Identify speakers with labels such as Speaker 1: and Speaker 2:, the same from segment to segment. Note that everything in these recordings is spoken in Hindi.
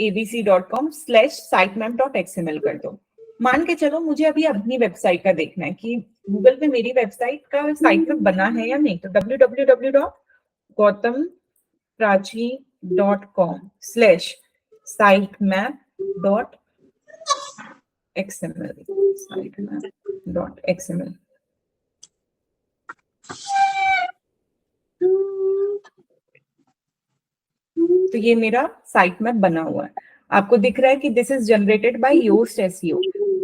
Speaker 1: abc.com/sitemap.xml कर दो। मान के चलो मुझे अभी अपनी वेबसाइट का देखना है कि गूगल पे मेरी वेबसाइट का साइट मैप बना है या नहीं, तो www.gautamprachi.com/sitemap.xml तो ये मेरा साइट मैप बना हुआ है। आपको दिख रहा है कि this is generated by Yoast SEO,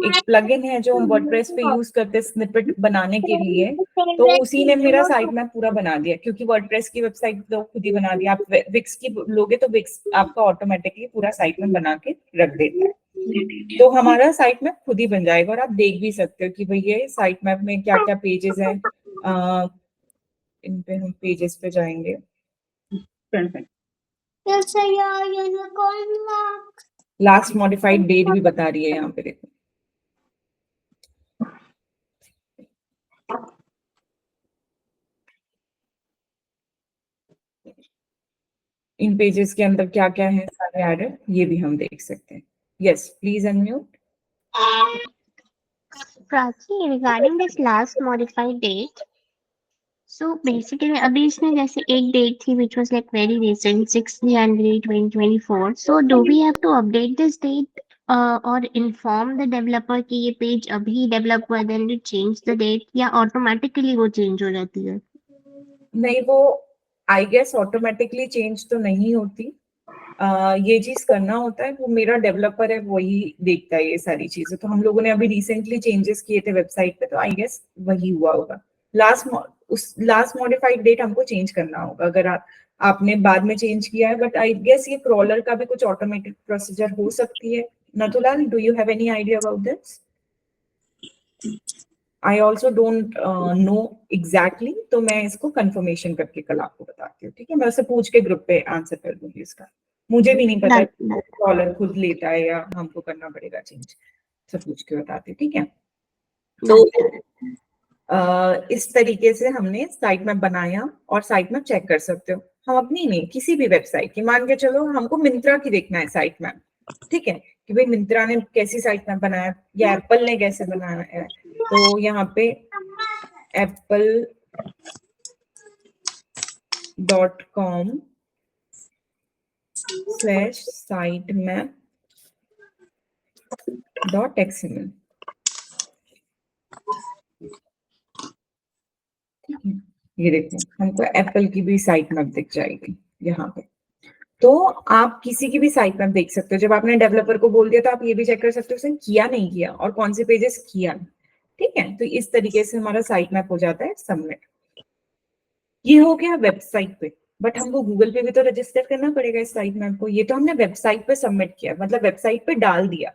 Speaker 1: एक प्लगइन है जो हम वर्डप्रेस पे यूज करते हैं स्निपेट बनाने के लिए, तो उसी ने मेरा साइट मैप पूरा बना दिया, क्योंकि वर्डप्रेस की वेबसाइट तो खुद ही बना दिया। आप विक्स की लोगे तो विक्स आपका ऑटोमेटिकली पूरा साइट मैप बना के रख देता है, तो हमारा साइट मैप खुद ही बन जाएगा। और आप देख भी सकते हो कि भाई ये साइट मैप में क्या क्या पेजेस हैं। इन पे हम पेजेस पे जाएंगे। लास्ट मॉडिफाइड डेट भी बता रही है यहाँ पे, देखो। इन पेजेस के अंदर क्या क्या है सारे एडेड, ये भी हम देख सकते हैं। Yes, please unmute.
Speaker 2: Prachi, regarding this last modified date, so basically अभी इसमें जैसे एक डेट थी which was like very recent 6 January 2024, so do we have to update this date or inform the developer कि ये पेज अभी डेवलप हुआ then to change the date, या ऑटोमेटिकली वो चेंज हो जाती है?
Speaker 1: नहीं, वो आई गेस ऑटोमेटिकली चेंज तो नहीं होती। ये चीज करना होता है, वो मेरा डेवलपर है वही देखता है ये सारी चीजें। तो हम लोगों ने अभी रिसेंटली चेंजेस किए थे वेबसाइट पे, तो आई गेस वही हुआ होगा। लास्ट मॉडिफाइड डेट हमको चेंज करना होगा अगर आपने बाद में चेंज किया है, बट आई गेस ये क्रॉलर का भी कुछ ऑटोमेटिक प्रोसीजर हो सकती है। Nathulal, do you have any idea about this? I also don't know exactly, तो मैं इसको कंफर्मेशन करके कल आपको बताती हूँ, ठीक है? मैं उससे पूछ के ग्रुप पे आंसर कर दूंगी इसका। मुझे भी नहीं पता कॉलर खुद लेता है या हमको करना पड़ेगा चेंज, सब पूछ के बताती हूँ, ठीक है? तो इस तरीके से हमने साइट मैप बनाया, और साइट मैप चेक कर सकते हो। हम अपनी नहीं, किसी भी वेबसाइट की, मान के चलो हमको मिंत्रा की देखना है साइट मैप, ठीक है, कि भाई मिंत्रा ने कैसी साइट मैप बनाया या एप्पल ने कैसे बनाया है। तो यहाँ पे apple.com/sitemap.xml, ये देखो हमको एप्पल की भी साइट मैप दिख जाएगी यहाँ पे। तो आप किसी की भी साइट मैप देख सकते हो। जब आपने डेवलपर को बोल दिया तो आप ये भी चेक कर सकते हो उसने किया नहीं किया और कौन से पेजेस किया, ठीक है? तो इस तरीके से हमारा साइट मैप हो जाता है सबमिट। ये हो गया वेबसाइट पे, बट हमको गूगल पे भी तो रजिस्टर करना पड़ेगा इस साइट मैप को। ये तो हमने वेबसाइट पे सबमिट किया, मतलब वेबसाइट पे डाल दिया।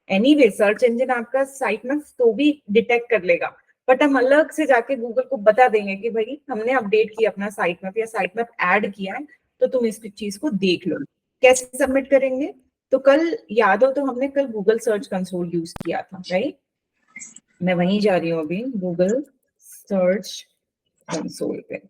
Speaker 1: एनीवे सर्च इंजन आपका साइट मैप तो भी डिटेक्ट कर लेगा, बट हम अलग से जाके गूगल को बता देंगे कि भाई हमने अपडेट किया अपना साइट मैप या साइट मैप ऐड किया है, तो तुम इस चीज को देख लो। कैसे सबमिट करेंगे? तो कल याद हो तो हमने कल गूगल सर्च कंसोल यूज किया था, राइट? मैं वहीं जा रही हूँ अभी, गूगल सर्च कंसोल पे।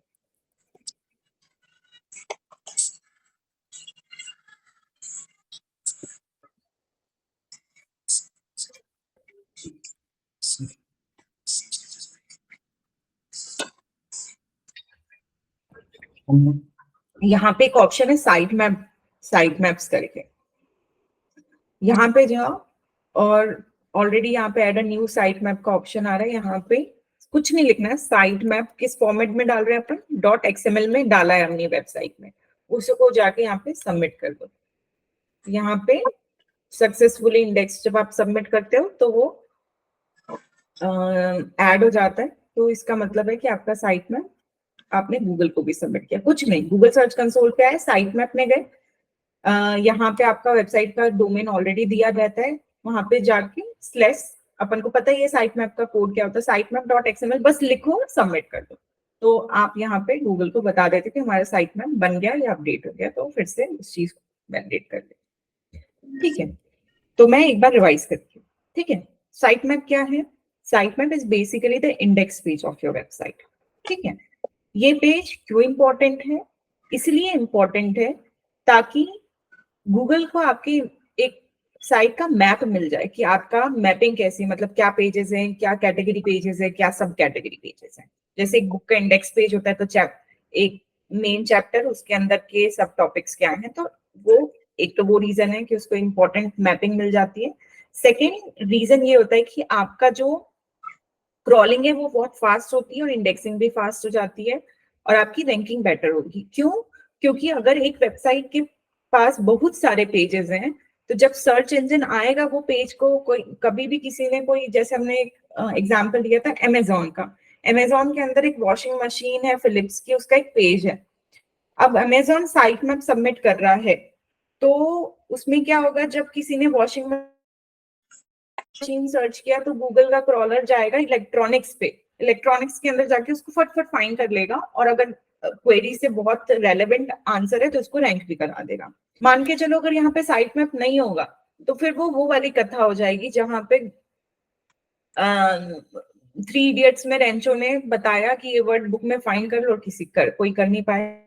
Speaker 1: यहाँ पे एक ऑप्शन है साइट मैप्स करके, यहाँ पे जाओ और ऑलरेडी यहाँ पे add a new site map का ऑप्शन आ रहा है। यहाँ पे कुछ नहीं लिखना है, साइट मैप किस फॉर्मेट में डाल रहे हैं अपन, .xml में डाला है अपनी वेबसाइट में, उसको जाके यहाँ पे सबमिट कर दो। यहाँ पे सक्सेसफुली इंडेक्स जब आप सबमिट करते हो तो वो ऐड हो जाता है। तो इसका मतलब है कि आपका साइट मैप आपने गूगल को भी सबमिट किया। कुछ नहीं, गूगल सर्च कंसोल पे आए, साइट मैप में गए, यहाँ पे आपका वेबसाइट का डोमेन ऑलरेडी दिया रहता है, वहां पे जाके स्लैश, अपन को पता ही है साइट मैप का कोड क्या होता है, साइट मैप .xml बस लिखो, सबमिट कर दो। तो आप यहाँ पे गूगल को बता देते कि हमारा साइट मैप बन गया या अपडेट हो गया, तो फिर से उस चीज को वैलिडेट कर दे, ठीक है? तो मैं एक बार रिवाइज करती हूँ, ठीक है? साइट मैप क्या है? Site map is basically the index page of your website, ठीक है? ये पेज क्यों इंपॉर्टेंट है? इसलिए इंपॉर्टेंट है ताकि गूगल को आपकी साइट का मैप मिल जाए कि आपका मैपिंग कैसी, मतलब क्या पेजेस हैं, क्या कैटेगरी पेजेस है, क्या सब कैटेगरी पेजेस हैं। जैसे एक बुक का इंडेक्स पेज होता है तो एक मेन चैप्टर, उसके अंदर के सब टॉपिक्स क्या हैं, तो वो एक तो वो रीजन है कि उसको इम्पोर्टेंट मैपिंग मिल जाती है। सेकेंड रीजन ये होता है कि आपका जो क्रॉलिंग है वो बहुत फास्ट होती है और इंडेक्सिंग भी फास्ट हो जाती है और आपकी रैंकिंग बेटर होगी। क्यों? क्योंकि अगर एक वेबसाइट के पास बहुत सारे पेजेस हैं तो जब सर्च इंजन आएगा वो पेज को, कोई कभी भी किसी ने कोई, जैसे हमने एग्जांपल दिया था अमेजोन का, अमेजोन के अंदर एक वॉशिंग मशीन है फिलिप्स की, उसका एक पेज है। अब अमेजोन साइट मैप सबमिट कर रहा है तो उसमें क्या होगा, जब किसी ने वॉशिंग मशीन सर्च किया तो गूगल का क्रॉलर जाएगा इलेक्ट्रॉनिक्स पे, इलेक्ट्रॉनिक्स के अंदर जाके उसको फटफट फाइंड कर लेगा और अगर क्वेरी से बहुत रेलेवेंट आंसर है तो उसको रैंक भी करा देगा। मान के चलो अगर यहाँ पे साइट मैप नहीं होगा तो फिर वो वाली कथा हो जाएगी जहां पे 3 इडियट्स में रेंचो ने बताया कि ये वर्ड बुक में फाइंड कर लो, कोई कर नहीं पाया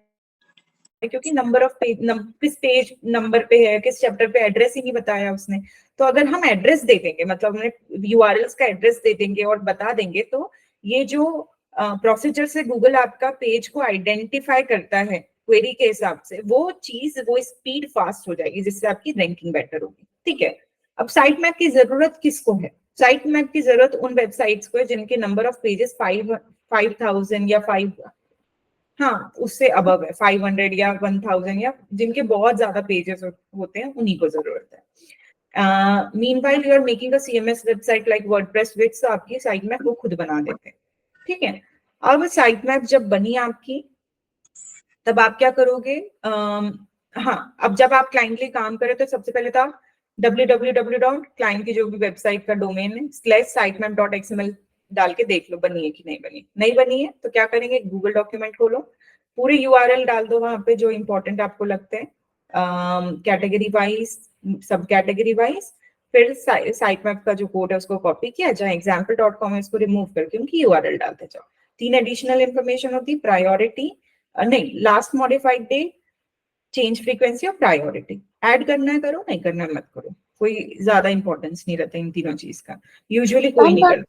Speaker 1: क्योंकि नंबर ऑफ पेज, किस पेज नंबर पे है, किस चैप्टर पे, एड्रेस ही नहीं बताया उसने। तो अगर हम एड्रेस दे देंगे, मतलब हमने यूआरएल्स का एड्रेस दे देंगे और बता देंगे, तो ये जो प्रोसीजर से गूगल आपका पेज को आइडेंटिफाई करता है क्वेरी के हिसाब से, वो चीज, वो स्पीड फास्ट हो जाएगी जिससे आपकी रैंकिंग बेटर होगी। ठीक है, अब साइट मैप की जरूरत किसको है? साइट मैप की जरूरत उन वेबसाइट्स को है जिनके नंबर ऑफ पेजेस 5,000 या 5, हाँ उससे अबव है, 500 या 1,000, या जिनके बहुत ज्यादा पेजेस होते हैं उन्हीं को जरूरत है। Meanwhile you are making a CMS website like WordPress which, तो आपकी साइट मैप वो खुद बना देते हैं। ठीक है, अब साइट मैप जब बनी आपकी तब आप क्या करोगे? हाँ, अब जब आप क्लाइंट के लिए काम करें तो सबसे पहले तो आप www. क्लाइंट की जो भी वेबसाइट का डोमेन है /sitemap.xml डाल के देख लो बनी है कि नहीं बनी। नहीं बनी है तो क्या करेंगे, गूगल डॉक्यूमेंट खोलो, पूरे यूआरएल डाल दो वहां पे जो इंपॉर्टेंट आपको लगते हैं, कैटेगरी वाइज, सब कैटेगरी वाइज। फिर साइट मैप का जो कोड है उसको कॉपी किया जाए, example.com है, उसको रिमूव करके उनकी यूआरएल डालते जाओ। 3 एडिशनल इंफॉर्मेशन होती है, प्रायोरिटी नहीं, last modified date, change frequency और प्रायोरिटी। ऐड करना है करो, नहीं करना है मत करो, कोई ज्यादा इंपॉर्टेंस नहीं रहता इन तीनों चीज का, यूजुअली कोई नहीं करता।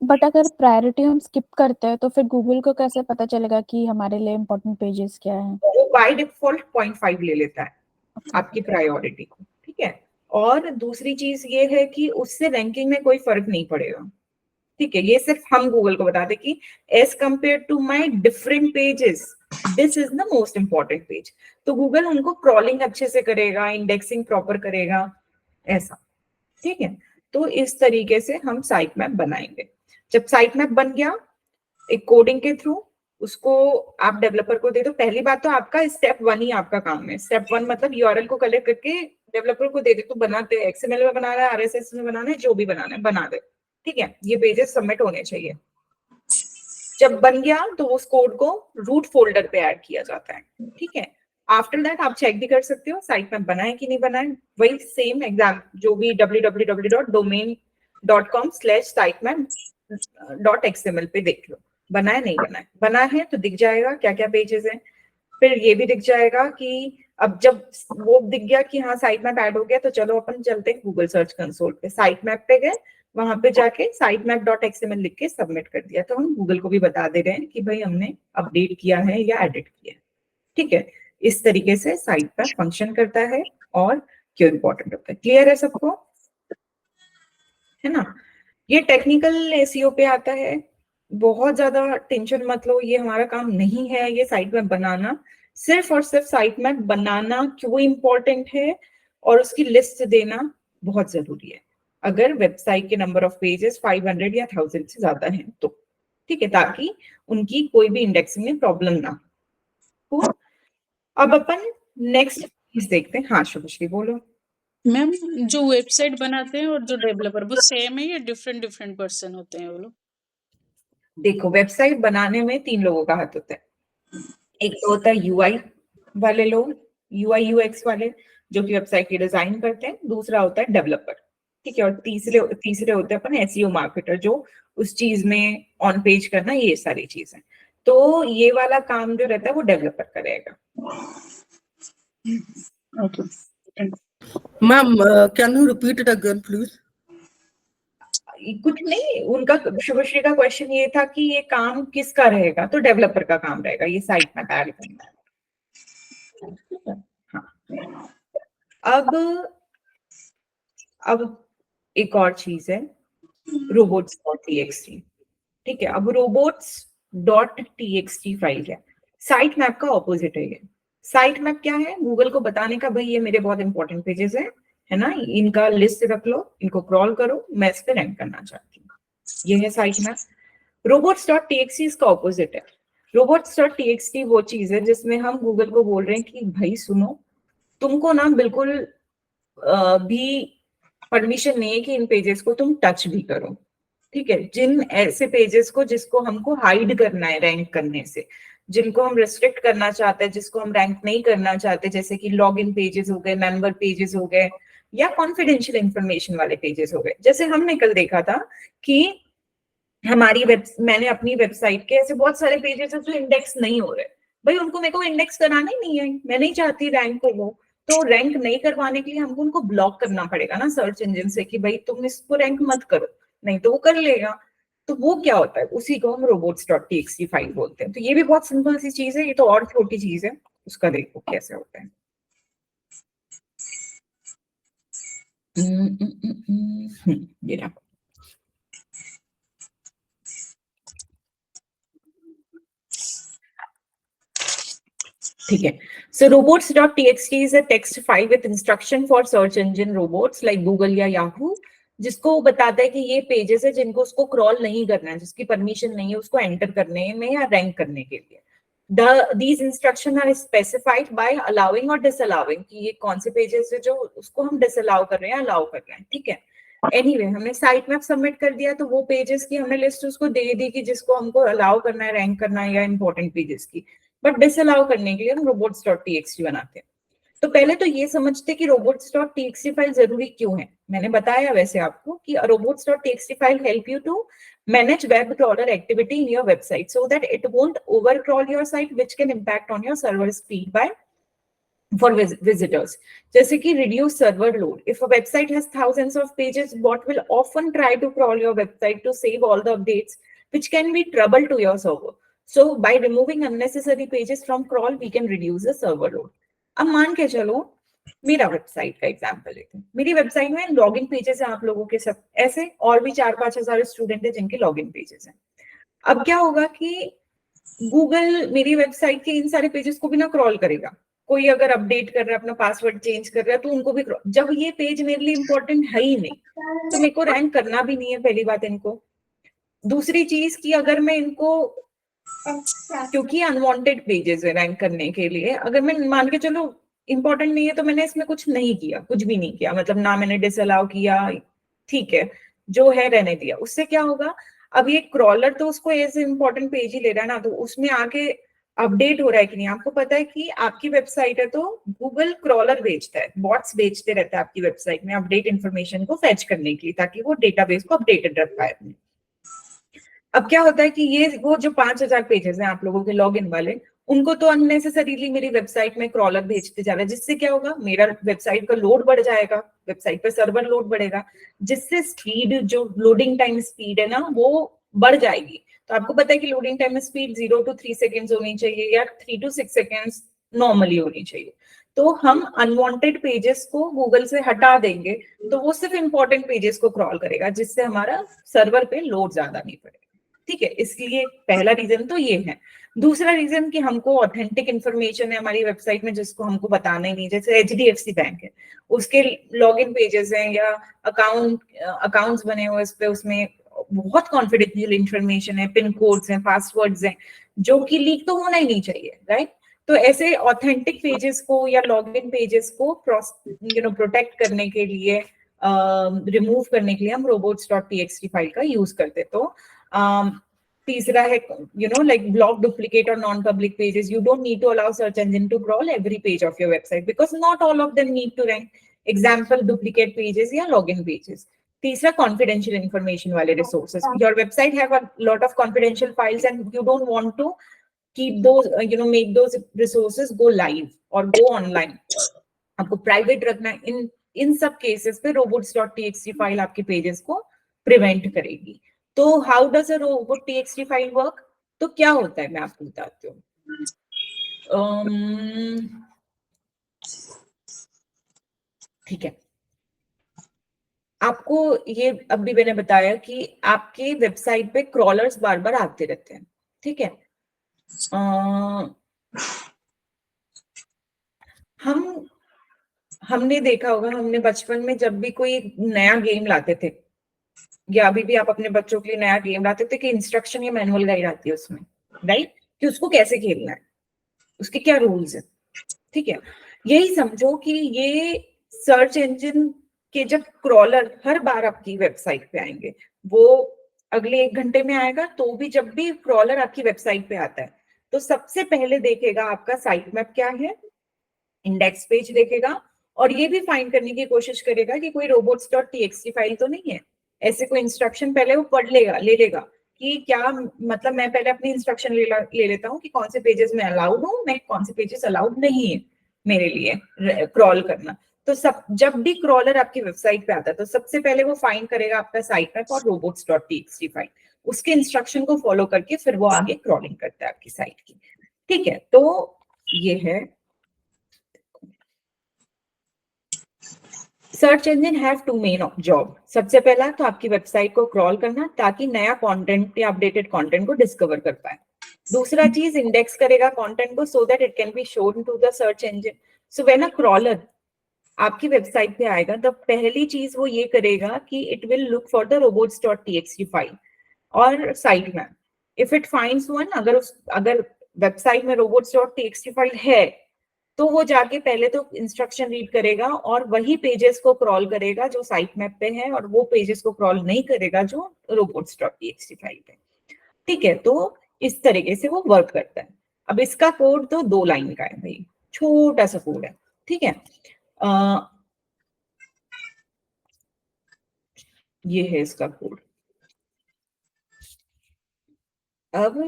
Speaker 3: बट अगर प्रायोरिटी हम स्किप करते हैं तो फिर गूगल को कैसे पता चलेगा कि हमारे लिए इम्पोर्टेंट पेजेस क्या हैं?
Speaker 1: वो बाय डिफॉल्ट 0.5 ले लेता है आपकी प्रायोरिटी को। ठीक है, और दूसरी चीज ये है कि उससे रैंकिंग में कोई फर्क नहीं पड़ेगा। ठीक है, ये सिर्फ हम गूगल को बताते कि as compared to my different pages this is the most important page, तो गूगल उनको क्रॉलिंग अच्छे से करेगा, इंडेक्सिंग प्रॉपर करेगा, ऐसा। ठीक है, तो इस तरीके से हम साइट मैप बनाएंगे। जब साइट मैप बन गया एक कोडिंग के थ्रू, उसको आप डेवलपर को दे दो। पहली बात तो आपका स्टेप 1 ही आपका काम है। स्टेप 1 मतलब यूआरएल को कलेक्ट करके डेवलपर को दे दे, तो बनाते एक्सएमएल में बनाना है, आरएसएस में बनाना है, जो भी बनाना है बना दे। ठीक है, ये पेजेस सबमिट होने चाहिए। जब बन गया तो उस कोड को रूट फोल्डर पे ऐड किया जाता है। ठीक है, आफ्टर दैट आप चेक भी कर सकते हो साइट में बनाए कि नहीं बनाए, वही सेम एग्जाम जो भी www.domain.com/sitemap.xml पे देख लो, बनाए नहीं बनाए। बना है तो दिख जाएगा क्या क्या पेजेस हैं। फिर ये भी दिख जाएगा कि अब जब वो दिख गया कि हाँ साइट मैप ऐड हो गया, तो चलो अपन चलते हैं गूगल सर्च कंसोल पे, साइट मैप पे गए, वहां पे जाके sitemap.xml लिख के सबमिट कर दिया, तो हम गूगल को भी बता दे रहे हैं कि भाई हमने अपडेट किया है या एडिट किया है। ठीक है, इस तरीके से साइट मैप फंक्शन करता है और क्यों इंपॉर्टेंट होता है। क्लियर है सबको? है ना? ये टेक्निकल एसईओ पे आता है, बहुत ज्यादा टेंशन मत लो, ये हमारा काम नहीं है ये साइट मैप बनाना। सिर्फ और सिर्फ साइट मैप बनाना क्यों इंपॉर्टेंट है और उसकी लिस्ट देना बहुत जरूरी है अगर वेबसाइट के नंबर ऑफ पेजेस 500 या 1000 से ज्यादा हैं तो। ठीक है, ताकि उनकी कोई भी इंडेक्सिंग में प्रॉब्लम ना हो। अब अपन नेक्स्ट चीज देखते हैं। हाँ शुभश्री बोलो।
Speaker 4: मैम, जो वेबसाइट बनाते हैं और जो डेवलपर वो सेम है या डिफरेंट डिफरेंट पर्सन होते हैं वो लोग?
Speaker 1: देखो, वेबसाइट बनाने में 3 लोगों का हाथ होता है। एक तो होता है यूआई वाले लोग, यूआई यूएक्स वाले जो कि वेबसाइट की डिजाइन करते हैं। दूसरा होता है डेवलपर। ठीक है, और तीसरे होते हैं अपन एसईओ मार्केटर, जो उस चीज में ऑन पेज करना, ये सारी चीजें। तो ये वाला काम जो रहता है वो डेवलपर करेगा।
Speaker 4: Okay.
Speaker 5: Ma'am, can you repeat it again, please?
Speaker 1: कुछ नहीं, उनका शुभश्री का क्वेश्चन ये था कि ये काम किसका रहेगा, तो डेवलपर का काम रहेगा ये साइट मैप ऐड करना। हाँ, अब एक और चीज है robots.txt, ठीक है। अब robots.txt फाइल है, साइट मैप का ऑपोजिट है ये। साइट मैप क्या है? गूगल को बताने का भाई ये मेरे बहुत इंपॉर्टेंट पेजेस है ना, इनका लिस्ट रख लो, इनको क्रॉल करो, मैं इस पे रैंक करना चाहती हूँ, ये है साइट मैप। robots.txt इसका ऑपोजिट है। robots.txt वो चीज है जिसमें हम गूगल को बोल रहे हैं कि भाई सुनो, तुमको ना बिल्कुल भी परमिशन नहीं है कि इन पेजेस को तुम टच भी करो, ठीक है। जिन ऐसे पेजेस को जिसको हमको हाइड करना है रैंक करने से, जिनको हम रेस्ट्रिक्ट करना चाहते हैं, जिसको हम रैंक नहीं करना चाहते, जैसे कि लॉगिन पेजेस हो गए, मेंबर पेजेस हो गए, या कॉन्फिडेंशियल इंफॉर्मेशन वाले पेजेस हो गए। जैसे हमने कल देखा था कि हमारी मैंने अपनी वेबसाइट के ऐसे बहुत सारे पेजेस हैं जो इंडेक्स नहीं हो रहे, भाई उनको मेरे को इंडेक्स कराना ही नहीं है, मैं नहीं चाहती रैंक हो वो, तो रैंक नहीं करवाने के लिए हमको उनको ब्लॉक करना पड़ेगा ना सर्च इंजन से कि भाई तुम इसको रैंक मत करो, नहीं तो वो कर लेगा। तो वो क्या होता है, उसी को हम robots.txt फाइल बोलते हैं। तो ये भी बहुत सिंपल सी चीज है, ये तो और छोटी चीज है, उसका देखो कैसे होता है। ये रहा। ठीक है, so robots.txt is a text file with instruction for search engine robots like Google या Yahoo, जिसको बताता है कि ये पेजेस है जिनको उसको क्रॉल नहीं करना है, जिसकी परमिशन नहीं है उसको एंटर करने में या रैंक करने के लिए। These instructions are specified by allowing or disallowing, कि ये कौन से पेजेस है जो उसको हम डिसअलाउ कर रहे हैं, अलाउ कर रहे हैं, ठीक है। एनीवे हमने साइट मैप सबमिट कर दिया, तो वो पेजेस की हमने लिस्ट उसको दे दी कि जिसको हमको अलाउ करना है, रैंक करना है, या इंपॉर्टेंट पेजेस की। बट डिसअलाउ करने के लिए हम robots.txt बनाते हैं। तो पहले तो ये समझते कि robots.txt फाइल जरूरी क्यों है। मैंने बताया वैसे आपको कि robots.txt file help you to manage web crawler activity in your website so that it won't overcrawl your site, which can impact on your server speed by for visitors. जैसे कि reduce server load. If a website has thousands of pages, bot will often try to crawl your website to save all the updates, which can be trouble to your server. So by removing unnecessary pages from crawl, we can reduce the server load. अब मान के चलो मेरा वेबसाइट का एग्जांपल लेते हैं। मेरी वेबसाइट में लॉगिन पेजेस हैं आप लोगों के सब ऐसे, और भी 4-5 हजार स्टूडेंट है जिनके लॉगिन पेजेस हैं। अब क्या होगा कि गूगल मेरी वेबसाइट के इन सारे पेजेस को भी ना क्रॉल करेगा। कोई अगर अपडेट कर रहा है, अपना पासवर्ड चेंज कर रहा है, तो उनको भी जब ये पेज मेरे लिए इंपॉर्टेंट है ही नहीं, तो मेरे को रैंक करना भी नहीं है पहली बात इनको। दूसरी चीज कि अगर मैं इनको, क्योंकि अनवांटेड पेजेस है रैंक करने के लिए, अगर मैं मान के चलो इंपॉर्टेंट नहीं है तो मैंने इसमें कुछ नहीं किया, कुछ भी नहीं किया, मतलब ना मैंने डिसअलाउ किया, ठीक है, जो है रहने दिया, उससे क्या होगा, अब ये क्रॉलर तो उसको एज इंपॉर्टेंट पेज ही ले रहा है ना, तो उसमें आके अपडेट हो रहा है कि नहीं। आपको पता है कि आपकी वेबसाइट है तो गूगल क्रॉलर भेजता है, बॉट्स भेजते रहता है आपकी वेबसाइट में अपडेट इन्फॉर्मेशन को फेच करने के लिए, ताकि वो डेटाबेस को अपडेटेड रख पाए अपने। अब क्या होता है कि ये वो जो 5000 पेजेस हैं आप लोगों के लॉगिन वाले, उनको तो अननेसेसरीली मेरी वेबसाइट में क्रॉलर भेजते जा रहा है, जिससे क्या होगा, मेरा वेबसाइट का लोड बढ़ जाएगा, वेबसाइट पे सर्वर लोड बढ़ेगा, जिससे स्पीड, जो लोडिंग टाइम स्पीड है ना, वो बढ़ जाएगी। तो आपको पता है कि loading time speed 0 to 3 seconds होनी चाहिए, या 3 to 6 सेकेंड्स नॉर्मली होनी चाहिए। तो हम अनवांटेड पेजेस को गूगल से हटा देंगे, तो वो सिर्फ इंपॉर्टेंट पेजेस को क्रॉल करेगा, जिससे हमारा सर्वर पे लोड ज्यादा नहीं पड़ेगा, ठीक है। इसलिए पहला रीजन तो ये है। दूसरा रीजन कि हमको ऑथेंटिक इन्फॉर्मेशन है हमारी वेबसाइट में जिसको हमको बताना ही नहीं, जैसे HDFC बैंक है, उसके लॉगिन पेजेस हैं या अकाउंट्स बने हुए इस पे, उसमें बहुत कॉन्फिडेंशियल इन्फॉर्मेशन है, पिन कोड्स हैं, पासवर्ड्स हैं, जो कि लीक तो होना ही नहीं चाहिए, राइट। तो ऐसे ऑथेंटिक पेजेस को या लॉगिन पेजेस को प्रोटेक्ट करने के लिए, रिमूव करने के लिए हम robots.txt फाइल का यूज करते। तो तीसरा है like block duplicate or non-public pages. You don't need to allow search engine to crawl every page of your website because not all of them need to rank. Example, duplicate pages या login pages. तीसरा, confidential information वाले resources. Your website have a lot of confidential files and you don't want to keep those, make those resources go live or go online. आपको प्राइवेट रखना है, इन सब केसेस पे robots.txt फाइल आपके पेजेस को प्रिवेंट करेगी। तो how does a robot.txt file work? तो क्या होता है मैं आपको बताती हूँ। ठीक है, आपको ये अभी मैंने बताया कि आपके वेबसाइट पे क्रॉलर्स बार बार आते रहते हैं, ठीक है। हमने देखा होगा, हमने बचपन में जब भी कोई नया गेम लाते थे, या अभी भी आप अपने बच्चों के लिए नया गेम लाते थे, कि इंस्ट्रक्शन या मैनुअल गाइड आती है उसमें, राइट, कि उसको कैसे खेलना है, उसके क्या रूल्स है, ठीक है। यही समझो कि ये सर्च इंजन के जब क्रॉलर हर बार आपकी वेबसाइट पे आएंगे, वो अगले 1 घंटे में आएगा, तो भी जब भी क्रॉलर आपकी वेबसाइट पे आता है तो सबसे पहले देखेगा आपका साइट मैप क्या है, इंडेक्स पेज देखेगा, और ये भी फाइंड करने की कोशिश करेगा कि कोई robots.txt फाइल तो नहीं है। ऐसे कोई इंस्ट्रक्शन पहले वो पढ़ लेगा, ले लेगा कि क्या, मतलब मैं पहले अपनी इंस्ट्रक्शन ले लेता हूँ कि कौन से पेजेस में अलाउड हूँ, मैं कौन से पेजेस अलाउड नहीं है मेरे लिए क्रॉल करना। तो सब जब भी क्रॉलर आपकी वेबसाइट पे आता है तो सबसे पहले वो फाइंड करेगा आपका साइट मैप और robots.txt फाइल, उसके इंस्ट्रक्शन को फॉलो करके फिर वो आगे क्रॉलिंग करता है आपकी साइट की, ठीक है। तो ये है search engine have two main job. सबसे पहला तो आपकी वेबसाइट को क्रॉल करना ताकि नया कंटेंट या अपडेटेड कंटेंट को डिस्कवर कर पाए। दूसरा चीज, इंडेक्स करेगा कंटेंट को so that it can be shown to the search engine. So when a crawler आपकी वेबसाइट पे आएगा तो पहली चीज वो ये करेगा कि it will look for the robots.txt file और site map. If it finds one, अगर वेबसाइट में robots.txt फाइल है तो वो जाके पहले तो इंस्ट्रक्शन रीड करेगा और वही पेजेस को क्रॉल करेगा जो साइट मैप पे है, और वो पेजेस को क्रॉल नहीं करेगा जो robots.txt फाइल पे, ठीक है। तो इस तरीके से वो वर्क करता है। अब इसका कोड तो 2 लाइन का है भाई, छोटा सा कोड है, ठीक है। ये है इसका कोड। अब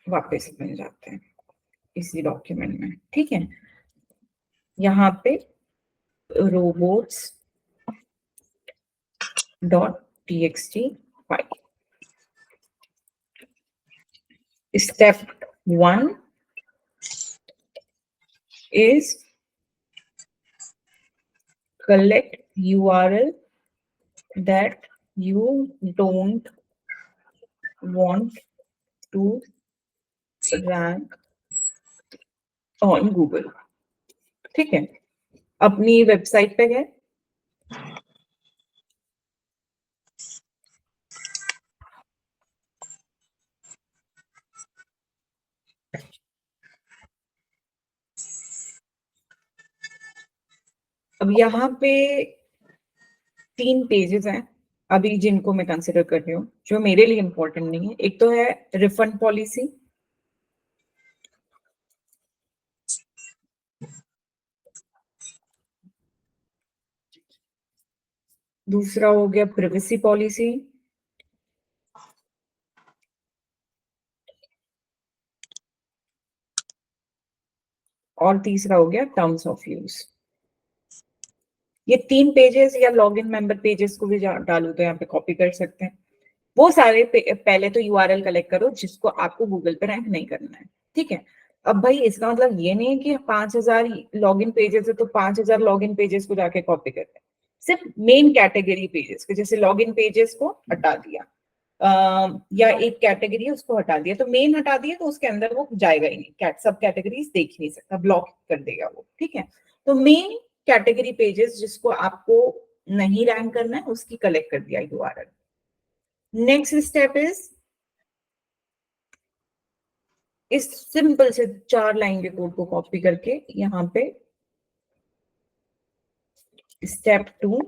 Speaker 1: वापस बन जाते हैं इसी डॉक्यूमेंट में, ठीक है। यहाँ पे robots.txt file, step 1 is collect URL that you don't want to rank on Google, ठीक है। अपनी वेबसाइट पे गए, अब यहाँ पे 3 पेजेस हैं अभी जिनको मैं कंसिडर कर रही हूँ, जो मेरे लिए इंपॉर्टेंट नहीं है। एक तो है रिफंड पॉलिसी, दूसरा हो गया प्रिवेसी पॉलिसी, और तीसरा हो गया टर्म्स ऑफ यूज। ये 3 पेजेस या लॉगिन मेंबर पेजेस को भी डालू तो यहाँ पे कॉपी कर सकते हैं। वो सारे पहले तो यूआरएल कलेक्ट करो जिसको आपको गूगल पे रैंक नहीं करना है, ठीक है। अब भाई इसका मतलब ये नहीं है कि 5000 लॉगिन पेजेस है तो 5000 लॉगिन पेजेस को जाके कॉपी करते हैं। सिर्फ मेन कैटेगरी पेजेस को, जैसे लॉगिन पेजेस को हटा दिया, या एक कैटेगरी है उसको हटा दिया, तो मेन हटा दिया तो उसके अंदर वो जाएगा ही नहीं, सब कैटेगरीज देख ही नहीं सकता, ब्लॉक कर देगा वो, ठीक है। तो मेन कैटेगरी पेजेस जिसको आपको नहीं रैंक करना है उसकी कलेक्ट कर दिया यूआरएल। नेक्स्ट स्टेप इज इस सिंपल से 4 लाइन के कोड को कॉपी करके यहाँ पे स्टेप 2,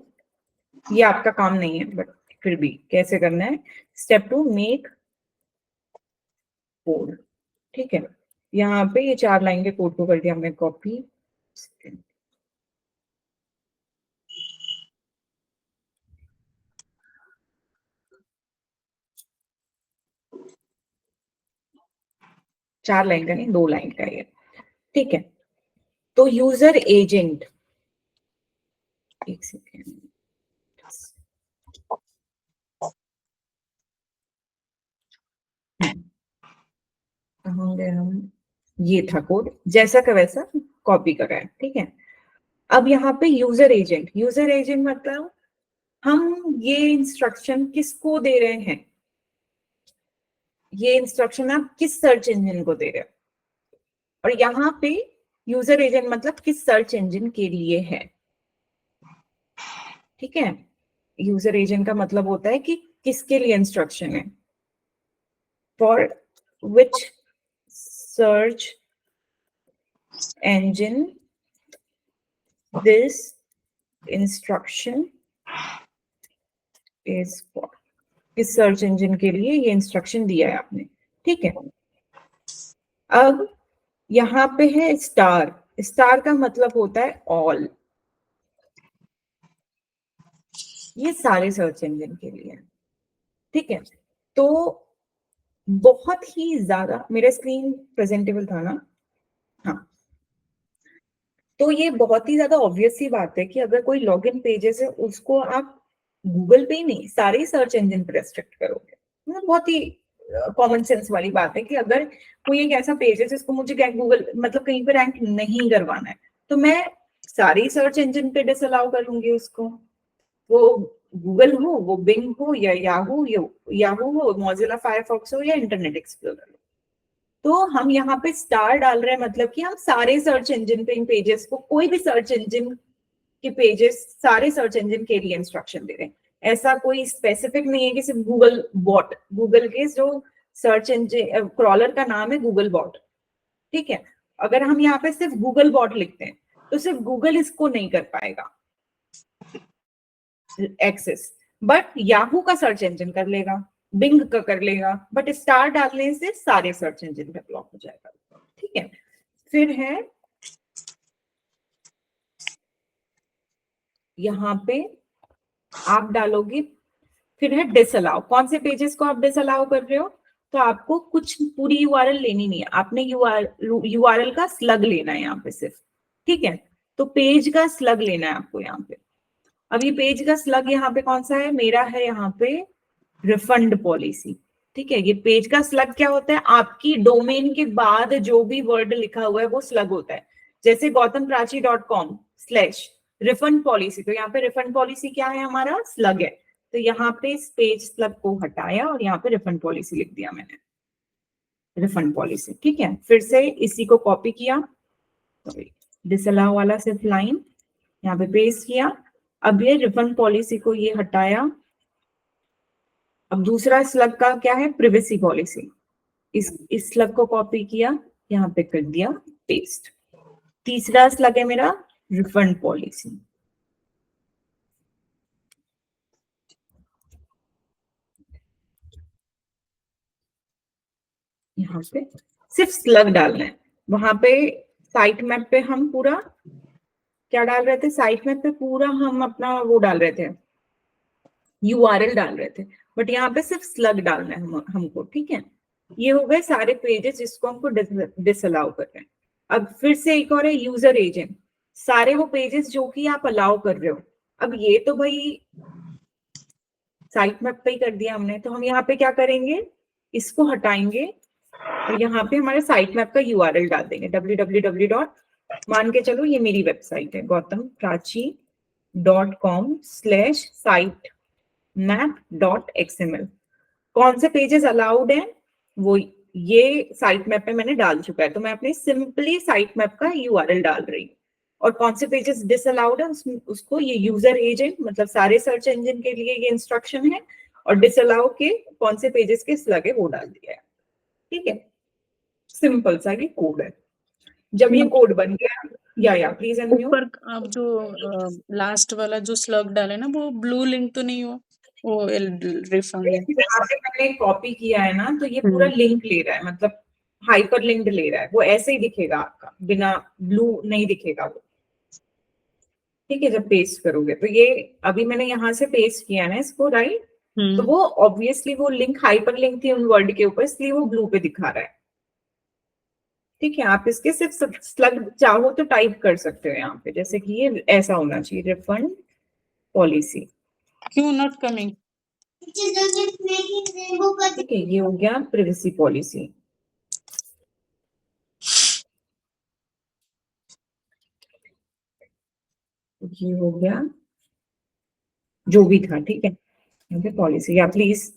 Speaker 1: ये आपका काम नहीं है बट फिर भी कैसे करना है, स्टेप 2 मेक कोड, ठीक है। यहाँ पे ये 4 लाइन के कोड को कर दिया हमने कॉपी, चार लाइन का नहीं 2 लाइन का ये, ठीक है। तो यूजर एजेंट, एक सेकेंड, कहाँ गए हम, ये था कोड, जैसा का वैसा कॉपी करा है, ठीक है। अब यहाँ पे यूजर एजेंट मतलब हम ये इंस्ट्रक्शन किसको दे रहे हैं, ये इंस्ट्रक्शन आप किस सर्च इंजन को दे रहे हो, और यहाँ पे यूजर एजेंट मतलब किस सर्च इंजन के लिए है, ठीक है। यूजर एजेंट का मतलब होता है कि किसके लिए इंस्ट्रक्शन है, for which search engine this instruction is for, किस सर्च इंजन के लिए ये इंस्ट्रक्शन दिया है आपने, ठीक है। अब यहाँ पे है स्टार का मतलब होता है ऑल, ये सारे सर्च इंजन के लिए, ठीक है। तो बहुत ही ज्यादा, मेरा स्क्रीन प्रेजेंटेबल था ना, हाँ, तो ये बहुत ही ज्यादा ऑब्वियस सी बात है कि अगर कोई लॉगिन पेजेस है उसको आप गूगल पे ही नहीं, सारे सर्च इंजन पे रेस्ट्रिक्ट करोगे। बहुत ही कॉमन सेंस वाली बात है कि अगर कोई एक ऐसा पेज है जिसको मुझे गूगल मतलब कहीं पे रैंक नहीं करवाना है, तो मैं सारी सर्च इंजन पे डिसअलाउ करूंगी उसको, वो गूगल हो, वो बिंग हो, या याहू हो, मोजिला फायरफॉक्स हो, या इंटरनेट एक्सप्लोरर हो। तो हम यहाँ पे स्टार डाल रहे हैं मतलब कि हम सारे सर्च इंजन पे इन पेजेस को, कोई भी सर्च इंजन के पेजेस सारे सर्च इंजन के लिए इंस्ट्रक्शन दे रहे हैं। ऐसा कोई स्पेसिफिक नहीं है कि सिर्फ गूगल बॉट, गूगल के जो सर्च इंजन क्रॉलर का नाम है गूगल बॉट, ठीक है। अगर हम यहाँ पे सिर्फ गूगल बॉट लिखते हैं तो सिर्फ गूगल इसको नहीं कर पाएगा एक्सेस, बट याहू का सर्च इंजन कर लेगा, बिंग का कर लेगा, बट स्टार डालने से सारे सर्च इंजन पे ब्लॉक हो जाएगा, ठीक है। फिर है यहाँ पे आप डालोगे, फिर है डिसअलाउ, कौन से पेजेस को आप डिसअलाउ कर रहे हो, तो आपको कुछ पूरी यूआरएल लेनी नहीं है, आपने यूआरएल का स्लग लेना है यहाँ पे सिर्फ, ठीक है। तो पेज का स्लग लेना है आपको यहाँ पे। अब ये पेज का स्लग यहाँ पे कौन सा है, मेरा है यहाँ पे रिफंड पॉलिसी, ठीक है। ये पेज का स्लग क्या होता है, आपकी डोमेन के बाद जो भी वर्ड लिखा हुआ है वो स्लग होता है। जैसे gautamprachi.com/refund पॉलिसी, तो यहाँ पे रिफंड पॉलिसी क्या है, हमारा स्लग है। तो यहाँ पे इस पेज स्लग को हटाया और यहाँ पे रिफंड पॉलिसी लिख दिया मैंने, रिफंड पॉलिसी, ठीक है। फिर से इसी को कॉपी किया, डिसअलाउ वाला सिर्फ लाइन यहाँ पे पेस्ट किया। अब ये रिफंड पॉलिसी को ये हटाया। अब दूसरा स्लग का क्या है, प्रिवेसी पॉलिसी, इस स्लग को कॉपी किया, यहाँ पे कर दिया पेस्ट। तीसरा स्लग है मेरा रिफंड पॉलिसी, यहाँ पे सिर्फ स्लग डालना है। वहां पे साइट मैप पे हम पूरा क्या डाल रहे थे, साइट मैप पे पूरा हम अपना वो डाल रहे थे, यूआरएल डाल रहे थे, बट यहाँ पे सिर्फ स्लग डालना है हमको, ठीक है। ये हो गए सारे पेजेस जिसको हमको डिसअलाउ कर रहे हैं। अब फिर से एक और है यूजर एजेंट, सारे वो पेजेस जो कि आप अलाउ कर रहे हो। अब ये तो भाई साइट मैप पे ही कर दिया हमने, तो हम यहाँ पे क्या करेंगे, इसको हटाएंगे और यहाँ पे हमारे साइट मैप का यूआरएल डाल देंगे, www. मान के चलो ये मेरी वेबसाइट है gautamprachi.com/sitemap.xml। कौन से पेजेस अलाउड हैं वो ये साइट मैप पे मैंने डाल चुका है, तो मैं अपने सिंपली साइट मैप का यूआरएल डाल रही हूँ। और कौन से पेजेस डिसअलाउड है उसको ये यूजर एजेंट मतलब सारे सर्च इंजन के लिए ये इंस्ट्रक्शन है, और डिसअलाउ के कौन से पेजेस के स्लग है वो डाल दिया है, ठीक है। सिंपल सा ये कोड है। जब ये कोड बन गया, या प्लीज अनम्यूट।
Speaker 4: ऊपर आप जो लास्ट वाला जो स्लग डाले ना, वो ब्लू लिंक तो नहीं हो, वो रिफंड
Speaker 1: यहाँ पे मैंने कॉपी किया है ना, तो ये पूरा लिंक ले रहा है, मतलब हाइपर लिंक्ड ले रहा है, वो ऐसे ही दिखेगा आपका, बिना ब्लू नहीं दिखेगा वो, ठीक है। जब पेस्ट करोगे तो ये अभी मैंने यहाँ से पेस्ट किया ना इसको, राइट, तो वो ऑब्वियसली वो लिंक हाइपर लिंक थी उन वर्ड के ऊपर, इसलिए वो ब्लू पे दिखा रहा है, ठीक है, आप इसके सिर्फ स्लग चाहो तो टाइप कर सकते हो यहाँ पे, जैसे कि ये ऐसा होना चाहिए, रिफंड पॉलिसी।
Speaker 4: क्यों नॉट कमिंग?
Speaker 1: ठीक है, ये हो गया प्रिवेसी पॉलिसी। ये हो गया जो भी था, ठीक है, पॉलिसी। या please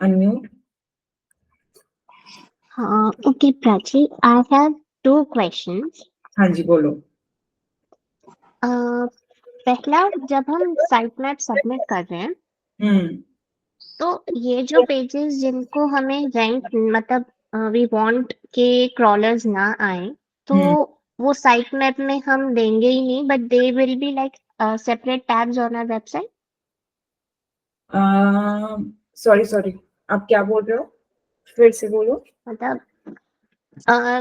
Speaker 1: unmute.
Speaker 2: Okay, Prachi, I have 2 questions.
Speaker 1: हाँ जी, बोलो।
Speaker 2: पहला, जब हम साइट मैप सबमिट कर रहे हैं,
Speaker 1: हम्म
Speaker 2: तो ये जो पेजेस जिनको हमें रैंक मतलब वी वांट के क्रॉलर्स ना आए, तो
Speaker 1: हम्म
Speaker 2: वो साइट मैप में हम देंगे ही नहीं, but they will be like separate tabs on our website.
Speaker 1: Sorry, आप क्या बोल रहे हो, फिर से बोलो।
Speaker 2: मतलब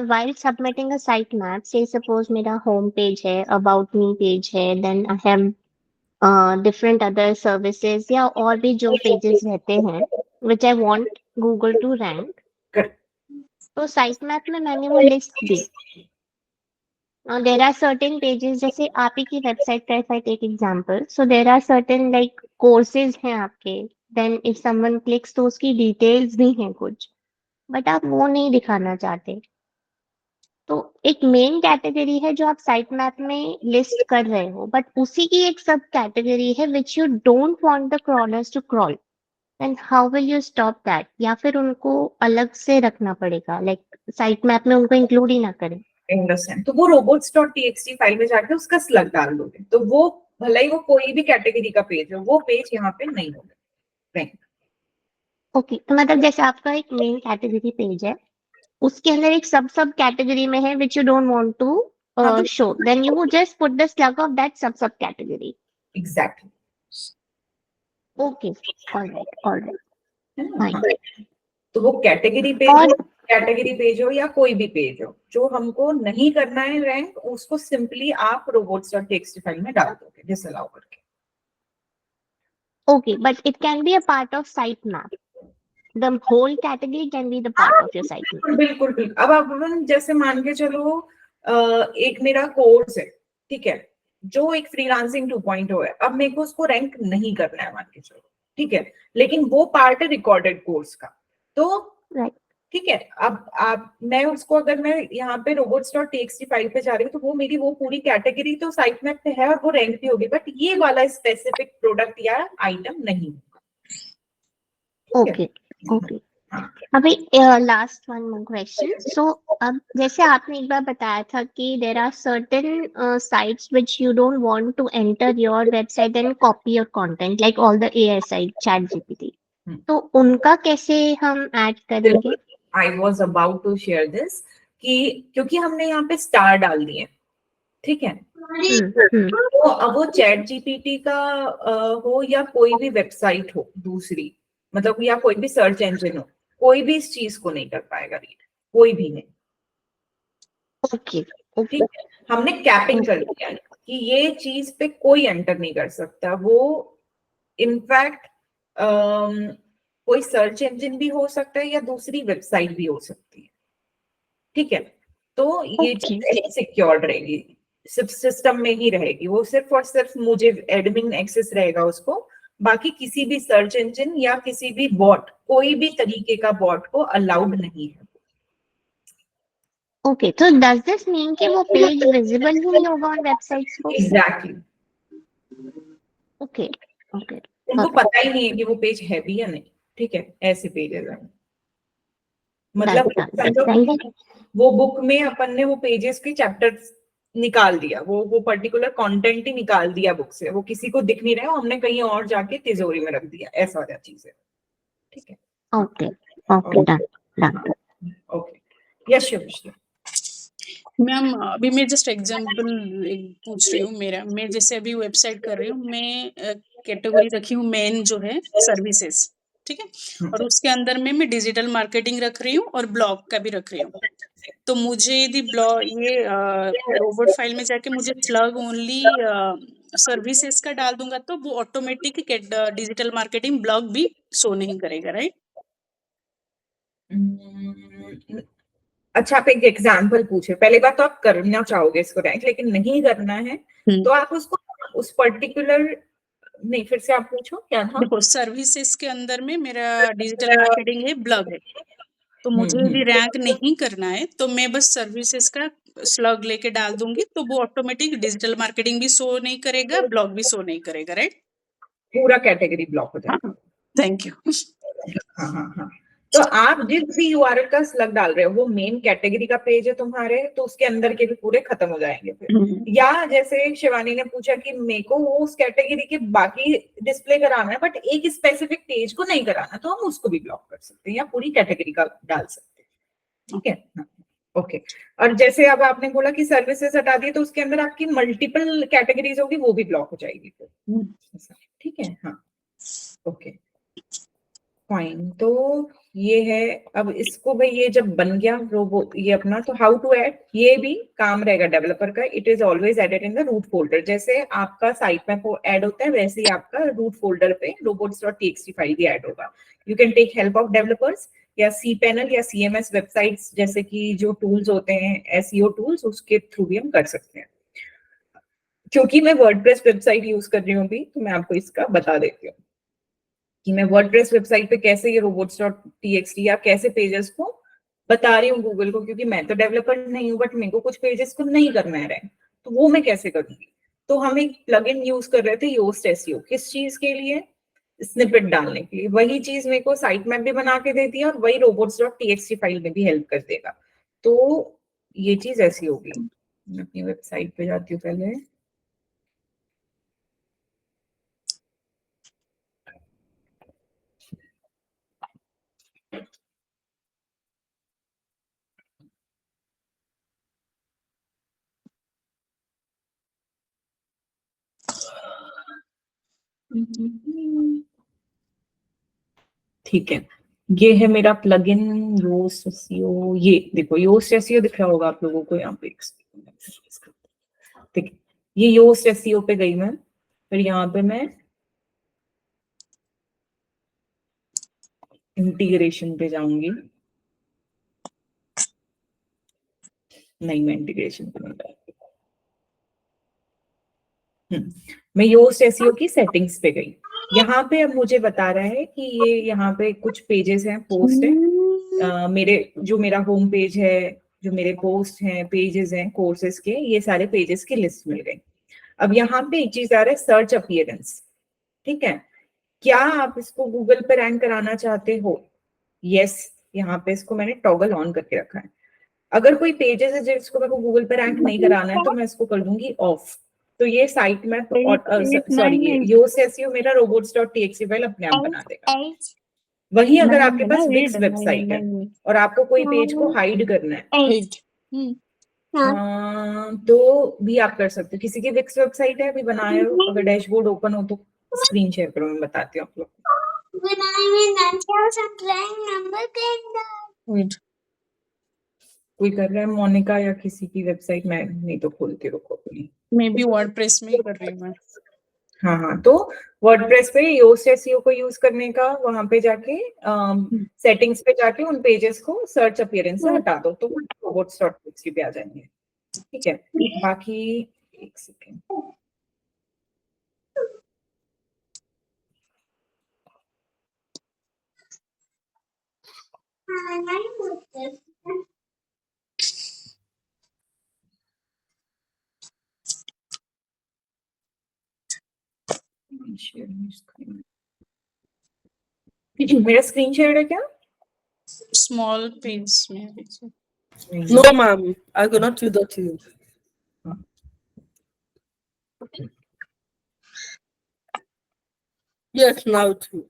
Speaker 2: while submitting a site map, say suppose मेरा home page है, about me page है, then I have different other services या और भी जो pages रहते हैं which I want Google to rank,
Speaker 1: Correct.
Speaker 2: तो site map में मैंने वो list the. Now there are certain pages, जैसे आप ही की website का if I take example, so there are certain like courses हैं आपके, then if someone clicks तो उसकी details भी हैं कुछ, but आप वो नहीं दिखाना चाहते। तो एक मेन कैटेगरी है जो आप साइट मैप में लिस्ट कर रहे हो, बट उसी की एक सब कैटेगरी है which you don't want the crawlers to crawl, then how will you stop that? या फिर उनको अलग से रखना पड़ेगा, लाइक साइट मैप में उनको इंक्लूड ही ना करें?
Speaker 1: अंडरस्टैंड। तो वो robots.txt फाइल में जाके उसका स्लग डाल दोगे, तो वो भले ही वो कोई भी कैटेगरी का पेज हो, वो पेज यहाँ पे नहीं होगा।
Speaker 2: ओके, तो मतलब जैसे आपका एक मेन कैटेगरी पेज है, उसके अंदर एक सब सब कैटेगरी में है which you don't want to show, then you just put the slug of that sub sub category.
Speaker 1: Exactly.
Speaker 2: Okay, alright,
Speaker 1: हाँ,
Speaker 2: फाइन।
Speaker 1: तो वो कैटेगरी पेज हो या कोई भी पेज हो, जो हमको नहीं करना है रैंक, उसको सिंपली आप robots.txt फाइल में डाल दोगे डिसअलाउ करके।
Speaker 2: Okay, but it can be a part of sitemap. The whole category can be the part of your sitemap.
Speaker 1: बिल्कुल बिल्कुल। अब अपन जैसे मान के चलो, एक मेरा कोर्स है, ठीक है, जो एक फ्रीलांसिंग 2.0 है, अब मेरे को उसको रैंक नहीं करना है मान के चलो, ठीक है, लेकिन वो पार्ट है रिकॉर्डेड कोर्स का, तो
Speaker 2: Right.
Speaker 1: ठीक है, अब मैं उसको अगर मैं यहाँ पे robots.txt फाइल पे जा रही हूँ, तो वो मेरी वो पूरी कैटेगरी तो साइट मैप पे है और वो रैंक भी होगी, बट ये वाला स्पेसिफिक प्रोडक्ट या आइटम नहीं होगा।
Speaker 2: Okay. Okay.
Speaker 1: हाँ,
Speaker 2: अभी last one more question. So अब जैसे आपने एक बार बताया था कि there are certain sites which you don't want to enter your website and copy your content, like all the AIs, ChatGPT, तो उनका कैसे हम ऐड करेंगे?
Speaker 1: I was about to share this कि क्योंकि हमने यहाँ पे स्टार डाल दिए, ठीक है, तो अब वो चैट जीपीटी का हो या कोई भी वेबसाइट हो दूसरी, मतलब या कोई भी सर्च इंजन हो, कोई भी इस चीज को नहीं कर पाएगा रीड, कोई भी नहीं।
Speaker 2: ओके,
Speaker 1: ठीक है, हमने कैपिंग कर दिया है कि ये चीज पे कोई एंटर नहीं कर सकता। वो इनफैक्ट कोई सर्च इंजन भी हो सकता है या दूसरी वेबसाइट भी हो सकती है, ठीक है, तो ये चीज सिक्योर्ड रहेगी, सिर्फ सिस्टम में ही रहेगी, वो सिर्फ और सिर्फ मुझे एडमिन एक्सेस रहेगा उसको, बाकी किसी भी सर्च इंजन या किसी भी बॉट, कोई भी तरीके का बॉट को अलाउड नहीं है।
Speaker 2: ओके, तो डज दिस मीन कि वो पेज विजिबल ही नहीं होगा ऑन वेबसाइट्स को?
Speaker 1: एग्जैक्टली।
Speaker 2: ओके, ओके,
Speaker 1: उनको पता ही नहीं है कि वो पेज है भी या नहीं, ठीक है, ऐसे पेजेस हैं। मतलब वो बुक में अपन ने वो पेजेस के चैप्टर्स निकाल दिया, वो पर्टिकुलर कंटेंट ही निकाल दिया बुक से, वो किसी को दिख नहीं रहा है, हमने कहीं और जाके तिजोरी में रख दिया, ऐसा वाला चीज है, ठीक है।
Speaker 2: Okay, okay, done.
Speaker 1: Okay, yes Shiv.
Speaker 4: Ma'am अभी मैं जस्ट एग्जांपल पूछ रही हूँ, मैं जैसे अभी वेबसाइट कर रही हूँ, मैं कैटेगरी रखी हूँ मेन जो है सर्विसेज, ठीक है, और उसके अंदर में मैं डिजिटल मार्केटिंग रख रही हूँ और ब्लॉग का भी रख रही हूँ। तो मुझे यदि ब्लॉग ये रोबोट फाइल में जाके मुझे स्लग ओनली सर्विसेज का डाल दूंगा, तो वो ऑटोमेटिक डिजिटल मार्केटिंग ब्लॉग भी शो नहीं करेगा, राइट?
Speaker 1: अच्छा, आप एक एग्जाम्पल पूछे, पहली बात तो आप करना चाहोगे इसको रैंक, लेकिन नहीं करना है तो आप उसको उस पर्टिकुलर, नहीं फिर से आप पूछो क्या था।
Speaker 4: देखो, सर्विसेज के अंदर में मेरा डिजिटल मार्केटिंग है, ब्लॉग है, तो मुझे यदि रैंक नहीं करना है तो मैं बस सर्विसेज का स्लग लेके डाल दूंगी, तो वो ऑटोमेटिक डिजिटल मार्केटिंग भी शो नहीं करेगा, ब्लॉग भी शो नहीं करेगा, राइट?
Speaker 1: पूरा कैटेगरी ब्लॉक हो जाएगा।
Speaker 4: Thank you.
Speaker 1: हाँ हाँ हाँ। तो आप जिस भी यूआरएल का स्लग डाल रहे हो वो मेन कैटेगरी का पेज है तुम्हारे, तो उसके अंदर के भी पूरे खत्म हो जाएंगे फिर। या जैसे शिवानी ने पूछा कि मेरे को वो उस कैटेगरी के बाकी डिस्प्ले कराना है बट एक स्पेसिफिक पेज को नहीं कराना, तो हम उसको भी ब्लॉक कर सकते हैं या पूरी कैटेगरी का डाल सकते हैं, ठीक है। हाँ, ओके। और जैसे अब आपने बोला कि सर्विसेज हटा दिए तो उसके अंदर आपकी मल्टीपल कैटेगरीज होगी, वो भी ब्लॉक हो जाएगी फिर, ठीक है। हाँ, ओके फाइन। तो ये है, अब इसको भाई ये जब बन गया रोबो ये अपना, तो हाउ टू ऐड, ये भी काम रहेगा डेवलपर का। It is always added in the root folder. जैसे आपका साइट मैप ऐड होता है वैसे ही आपका रूट फोल्डर पे robots.txt फाइल भी ऐड होगा। You can take help of developers या सी पैनल या CMS वेबसाइट्स जैसे कि जो टूल्स होते हैं SEO टूल्स, उसके थ्रू भी हम कर सकते हैं। क्योंकि मैं वर्डप्रेस वेबसाइट यूज कर रही हूँ अभी, तो मैं आपको इसका बता देती हूँ कि मैं वर्डप्रेस वेबसाइट पे कैसे ये robots.txt या कैसे पेजेस को बता रही हूँ गूगल को, क्योंकि मैं तो डेवलपर नहीं हूँ बट मेरे को कुछ पेजेस को नहीं करना है रैंक, तो वो मैं कैसे करूंगी। तो हम एक प्लगइन यूज कर रहे थे योस्ट SEO, किस चीज के लिए, स्निपेट डालने के लिए। वही चीज मेरे को साइट मैप भी बना के देती है और वही robots.txt फाइल में भी हेल्प कर देगा। तो ये चीज ऐसी होगी। मैं अपनी वेबसाइट पे जाती हूँ पहले। ठीक है, ये है मेरा प्लगइन योस्ट SEO। ये देखो योस्ट SEO दिख रहा होगा आप लोगों को यहाँ पे, ठीक है। ये योस्ट SEO पे गई मैं, फिर यहाँ पे मैं इंटीग्रेशन पे जाऊंगी। नहीं, मैं इंटीग्रेशन पे नहीं जाऊंगी। मैं योस्ट SEO की सेटिंग्स पे गई। यहाँ पे अब मुझे बता रहा है कि ये यहाँ पे कुछ पेजेस हैं, पोस्ट है, मेरा होम पेज है, जो मेरे पोस्ट हैं, पेजेस हैं कोर्सेज के, ये सारे पेजेस की लिस्ट मिल गई। अब यहाँ पे एक चीज आ रहा है, सर्च अपीयरेंस, ठीक है। क्या आप इसको गूगल पे रैंक कराना चाहते हो? यस, यहाँ पे इसको मैंने टॉगल ऑन करके रखा है। अगर कोई पेजेस है जिसको मेरे को गूगल पे रैंक नहीं कराना है तो मैं इसको कर दूंगी ऑफ। तो ये साइट मैप, सॉरी ये योस्ट SEO मेरा robots.txt फाइल अपने आप बना देगा। वही अगर आपके पास विक्स वेबसाइट है और आपको कोई पेज को हाइड करना है तो भी आप कर सकते हो। किसी की विक्स वेबसाइट है अभी बनाए हो, अगर डैशबोर्ड ओपन हो तो स्क्रीन शेयर करो, मैं बताती हूँ आप लोग को। कोई कर रहा है मोनिका या किसी की वेबसाइट, मैं नहीं तो खोलती, रुको अपनी।
Speaker 4: मैं भी वर्डप्रेस में ही कर रही हूँ।
Speaker 1: हाँ हाँ, तो वर्डप्रेस पे योस्ट SEO को यूज करने का, वहां पे जाके सेटिंग्स पे जाके उन पेजेस को सर्च अपीयरेंस से हटा दो तो robots.txt पे आ जाएंगे, ठीक है। बाकी एक सेकेंड, मेरा स्क्रीन शेयर है क्या?
Speaker 4: स्मॉल पेज में
Speaker 5: No, ma'am. I cannot do that to you. Yes, now too.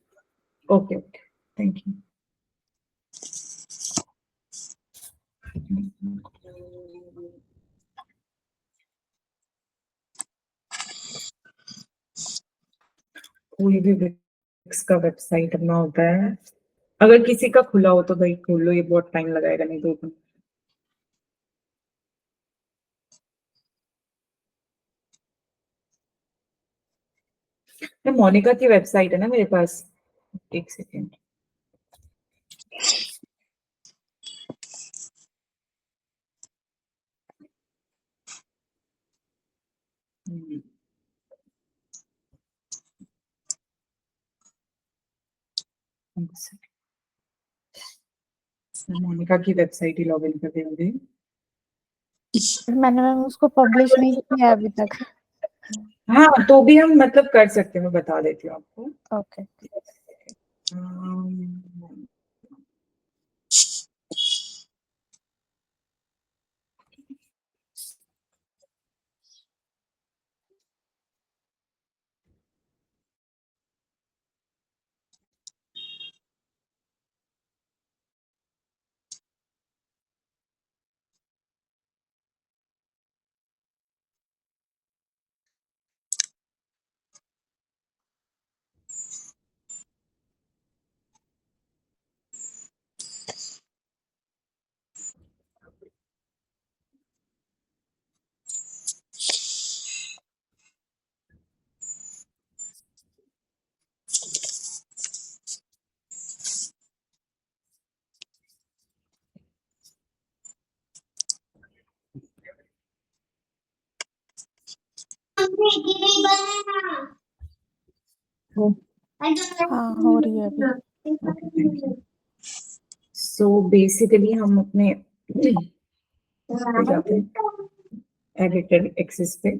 Speaker 1: Okay okay, thank you. कोई भी विक्स का वेबसाइट अपना होता है, अगर किसी का खुला हो तो भाई खोल लो, ये बहुत टाइम लगाएगा नहीं तो open। ये मोनिका की वेबसाइट है ना मेरे पास, एक सेकेंड। मोनिका की वेबसाइट ही लॉगिन कर देंगे।
Speaker 3: मैंने मैम उसको पब्लिश नहीं किया अभी तक।
Speaker 1: हाँ, तो भी हम मतलब कर सकते हैं, मैं बता देती हूँ आपको।
Speaker 3: ओके।
Speaker 1: अम,
Speaker 3: हाँ हो रही है अभी।
Speaker 1: सो बेसिकली हम अपने पे जाते हैं, एडिटर एक्सेस पे।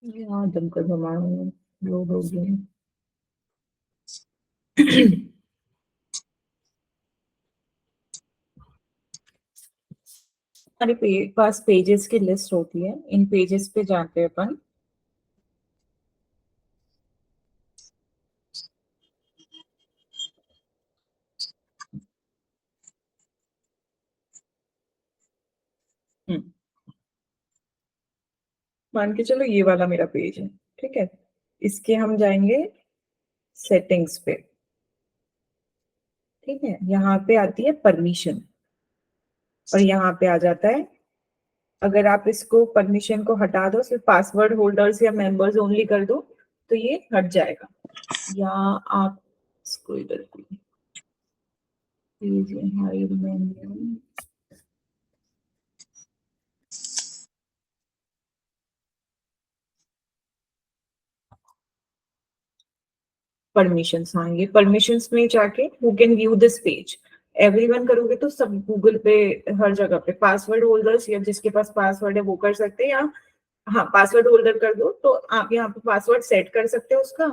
Speaker 1: यहाँ जमकर जमाना लोड हो गए। हमारे पास पेजेस की लिस्ट होती है, इन पेजेस पे जाते हैं अपन। मान के चलो ये वाला मेरा पेज है, ठीक है। इसके हम जाएंगे सेटिंग्स पे, ठीक है। यहाँ पे आती है परमिशन, और यहाँ पे आ जाता है, अगर आप इसको परमिशन को हटा दो, सिर्फ पासवर्ड होल्डर्स या मेंबर्स ओनली कर दो, तो ये हट जाएगा। या आप इसको इधर परमिशंस, हाँ ये परमिशंस में जाके who can view this page, everyone करोगे तो सब गूगल पे हर जगह पे, पासवर्ड होल्डर्स या जिसके पास पासवर्ड है वो कर सकते हैं, या हाँ पासवर्ड होल्डर कर दो तो आप यहाँ पे पासवर्ड सेट कर सकते हो उसका,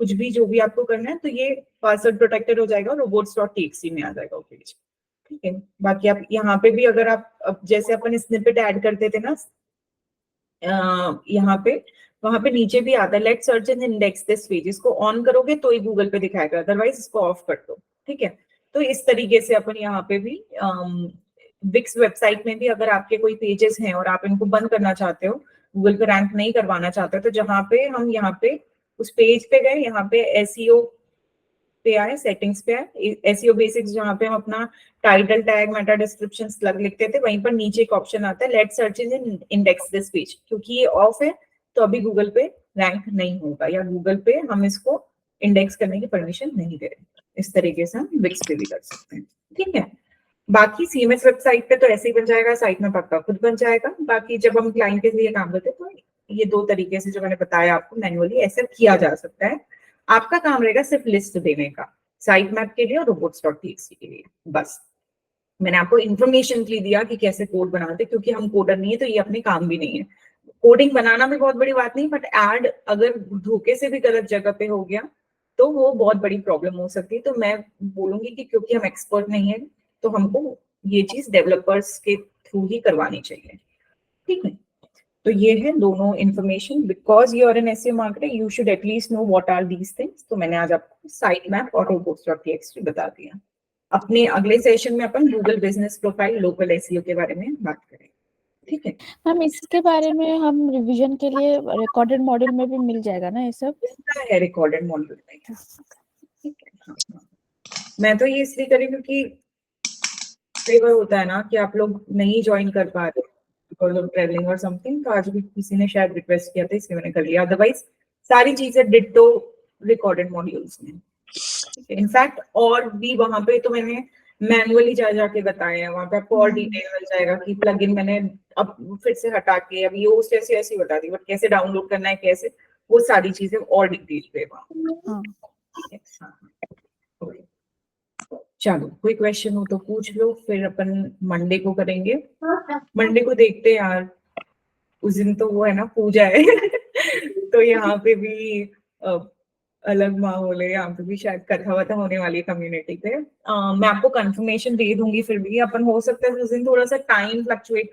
Speaker 1: कुछ भी जो भी आपको करना है, तो ये पासवर्ड प्रोटेक्टेड हो जाएगा और robots.txt में आ जाएगा वो पेज, ठीक है। बाकी आप यहाँ पे भी अगर आप अब जैसे अपन स्निपेट ऐड करते थे ना यहाँ पे, वहां पे नीचे भी आता है let search and index this page, इसको ऑन करोगे तो ही गूगल पे दिखाएगा, अदरवाइज इसको ऑफ कर दो, ठीक है। तो इस तरीके से अपन यहाँ पे भी विक्स वेबसाइट में भी अगर आपके कोई पेजेस हैं और आप इनको बंद करना चाहते हो, गूगल पे रैंक नहीं करवाना चाहते हो, तो जहाँ पे हम यहाँ पे उस पेज पे गए, यहाँ पे एसईओ पे आए, सेटिंग्स पे आए, एसईओ बेसिक्स जहाँ पे हम अपना title tag meta description slug लिखते थे, वहीं पर नीचे एक ऑप्शन आता है let search in index this page, क्योंकि ये ऑफ है तो अभी गूगल पे रैंक नहीं होगा, या गूगल पे हम इसको इंडेक्स करने की परमिशन नहीं दे रहे। इस तरीके से हम विक्स पे भी कर सकते हैं, ठीक है। बाकी सीएमएस वेबसाइट पे तो ऐसे ही बन जाएगा, साइट में पक्का खुद बन जाएगा। बाकी जब हम क्लाइंट के लिए काम करते हैं तो ये दो तरीके से जो मैंने बताया आपको मैन्युअली ऐसे किया जा सकता है। आपका काम रहेगा सिर्फ लिस्ट देने का, साइट मैप के लिए और robots.txt के लिए, बस। मैंने आपको इन्फॉर्मेशन दिया कि कैसे कोड बनाते, क्योंकि हम कोडर नहीं है तो ये अपने काम भी नहीं है। कोडिंग बनाना भी बहुत बड़ी बात नहीं, बट ऐड अगर धोखे से भी गलत जगह पे हो गया तो वो बहुत बड़ी प्रॉब्लम हो सकती है। तो मैं बोलूंगी कि क्योंकि हम एक्सपर्ट नहीं है तो हमको ये चीज डेवलपर्स के थ्रू ही करवानी चाहिए, ठीक है। तो ये है दोनों information, because you are an SEO marketer you should at least know what are these things. तो मैंने आज आपको साइट मैप और robots.txt बता दिया। अपने अगले सेशन में अपन Google business profile local SEO के बारे में बात करेंगे, ठीक है।
Speaker 3: हम इसके बारे में हम रिवीजन के लिए रिकॉर्डेड मॉड्यूल में भी मिल जाएगा ना ये सब?
Speaker 1: है रिकॉर्डेड मॉड्यूल में। ठीक है, हाँ, हाँ। मैं तो ये इसलिए करी क्योंकि कई बार होता है ना कि आप लोग नहीं ज्वाइन कर पा रहे बिकॉज ऑफ ट्रेवलिंग और समथिंग, तो आज भी किसी ने शायद रिक्वेस्ट किया था इसलिए मैंने कर लिया, अदरवाइज सारी चीजें डिट्टो रिकॉर्डेड मॉड्यूल्स में। इनफैक्ट और भी वहां पे तो मैंने मैनुअली जा जाके बताया है, वहां पे आपको और डिटेल मिल जाएगा कि प्लगइन मैंने अब फिर से हटा के अभी होस्ट ऐसी ऐसी बता दी, बट कैसे डाउनलोड करना है कैसे, वो सारी चीजें और डिटेल पे वहां।
Speaker 3: हाँ।
Speaker 1: ठीक है, हाँ। Okay. चलो कोई क्वेश्चन हो तो पूछ लो, फिर अपन मंडे को करेंगे। मंडे को देखते हैं यार, उस दिन तो वो है ना पूजा है तो यहाँ पे भी अलग माहौल है, यहाँ पे भी शायद कथा वथा होने वाली है कम्युनिटी पे। मैं आपको कंफर्मेशन दे दूंगी, फिर भी अपन हो सकता है उस दिन थोड़ा सा टाइम फ्लक्चुएट कर